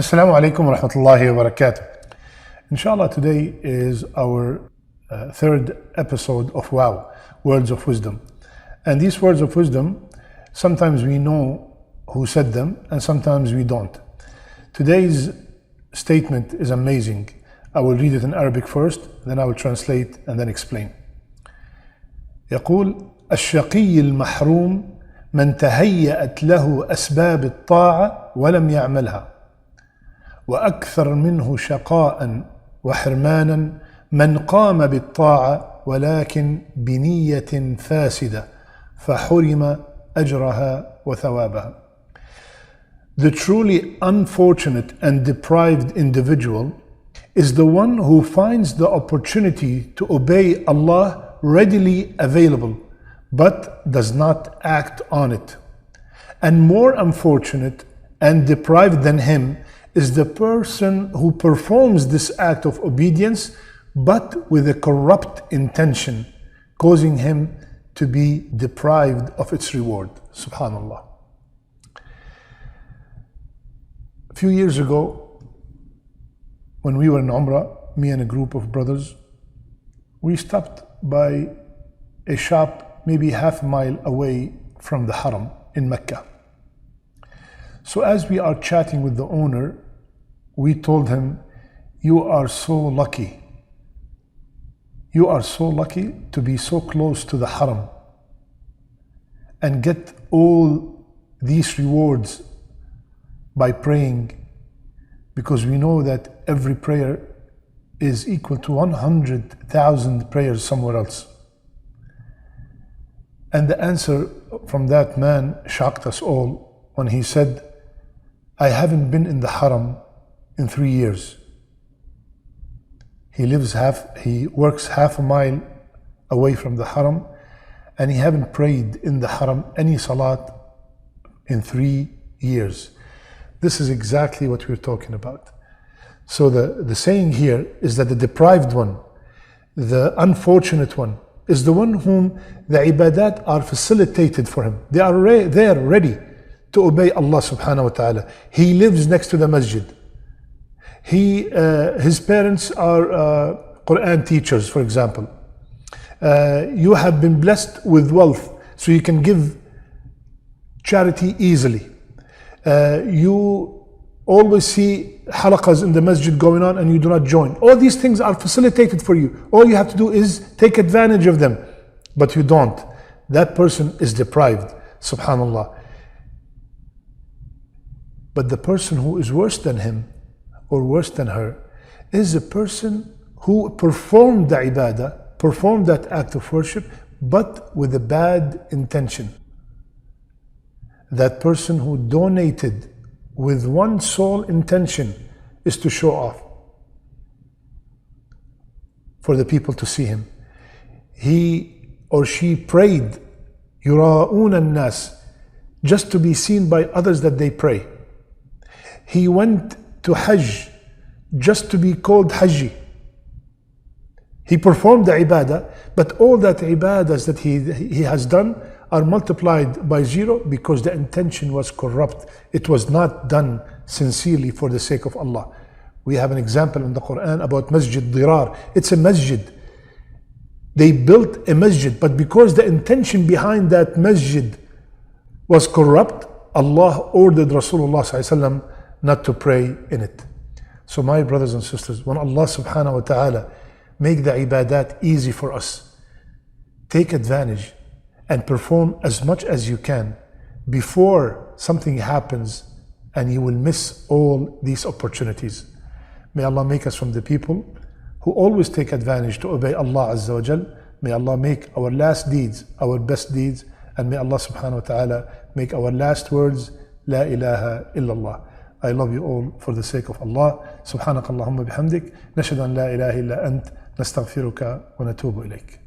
Assalamu alaikum wa rahmatullahi wa barakatuh. Inshallah, today is our third episode of Wow, Words of Wisdom. And these words of wisdom, sometimes we know who said them and sometimes we don't. Today's statement is amazing. I will read it in Arabic first, then I will translate and then explain. يقول الشقي المحروم من تهيأت له أسباب الطاعة ولم يعملها وأكثر منه شقاء وحرمانا من قام بالطاعة ولكن بنية فاسدة فحرم أجرها وثوابها. The truly unfortunate and deprived individual is the one who finds the opportunity to obey Allah readily available but does not act on it. And more unfortunate and deprived than him is the person who performs this act of obedience but with a corrupt intention, causing him to be deprived of its reward. Subhanallah. A few years ago, when we were in Umrah, me and a group of brothers, we stopped by a shop maybe half a mile away from the Haram in Mecca. So as we are chatting with the owner, we told him, "You are so lucky. You are so lucky to be so close to the Haram and get all these rewards by praying, because we know that every prayer is equal to 100,000 prayers somewhere else." And the answer from that man shocked us all when he said, "I haven't been in the Haram in 3 years." He works half a mile away from the Haram, and he haven't prayed in the Haram any salat in 3 years. This is exactly what we're talking about. So the saying here is that the deprived one, the unfortunate one, is the one whom the ibadat are facilitated for him. They are there ready to obey Allah subhanahu wa ta'ala. He lives next to the masjid. His parents are Quran teachers, for example. You have been blessed with wealth, so you can give charity easily. You always see halaqas in the masjid going on and you do not join. All these things are facilitated for you. All you have to do is take advantage of them, but you don't. That person is deprived, subhanallah. But the person who is worse than him or worse than her is a person who performed the ibadah, performed that act of worship, but with a bad intention. That person who donated with one sole intention is to show off for the people to see him. He or she prayed يُرَاءُونَ النَّاسِ just to be seen by others that they pray. He went to Hajj just to be called Hajji. He performed the ibadah, but all that ibadahs that he has done are multiplied by 0 because the intention was corrupt. It was not done sincerely for the sake of Allah. We have an example in the Quran about Masjid Dirar. It's a masjid. They built a masjid, but because the intention behind that masjid was corrupt, Allah ordered Rasulullah ﷺ not to pray in it. So my brothers and sisters, when Allah subhanahu wa ta'ala make the ibadat easy for us, take advantage and perform as much as you can before something happens and you will miss all these opportunities. May Allah make us from the people who always take advantage to obey Allah Azza wa Jal. May Allah make our last deeds our best deeds, and may Allah subhanahu wa ta'ala make our last words La ilaha illallah. I love you all for the sake of Allah. Subhanakallahumma bihamdik. Nashhadu an la ilaha illa ant. Nastaghfiruka wa natubu ilayk.